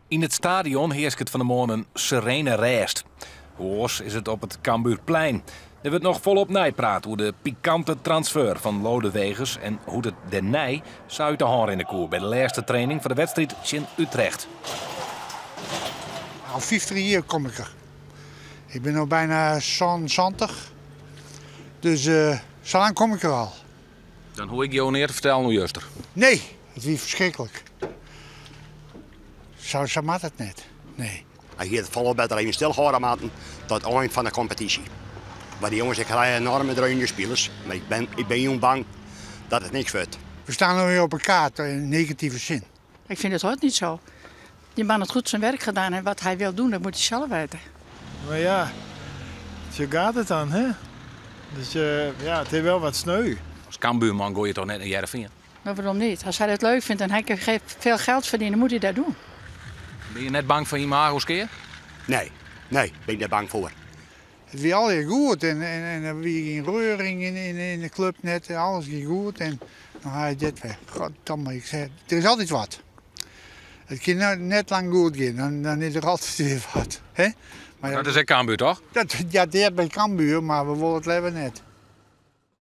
In het stadion heerst het van de morgen een serene rest. Hoors is het op het Cambuurplein. Er wordt nog volop nijpraat over de pikante transfer van Lodewegers en hoe het de nij zou uit de hand in de koer bij de laatste training voor de wedstrijd in Utrecht. Al 50 jaar kom ik er. Ik ben al bijna 70. Dus zo lang kom ik er al. Dan hoor ik jou neer te vertellen hoe juster. Nee, het is verschrikkelijk. Zo maakt het net. Nee. Hij gaat volop beter even stilhouden maken tot het eind van de competitie. Maar die jongens, ik krijg enorme druine spelers. Maar ik ben jong bang dat het niks wordt. We staan nu weer op elkaar in negatieve zin. Ik vind het ooit niet zo. Die man heeft goed zijn werk gedaan en wat hij wil doen, dat moet hij zelf weten. Maar ja, zo gaat het dan, hè? Dus ja, het is wel wat sneu. Als Cambuurman gooi je toch net een Heerenveen? Maar waarom niet? Als hij het leuk vindt en hij kan veel geld verdienen, moet hij dat doen. Ben je net bang voor je imago's-keer? Nee, ben ik daar bang voor. Het was al heel goed en er was geen reuring in de club net. Alles ging goed en dan ga je dit weg. Goddamme, ik zeg, er is altijd wat. Het kan net lang goed gaan, dan is er altijd weer wat. Hè? Maar Dat is een Cambuur, toch? ja, die heeft bij Cambuur, maar we willen het leven net.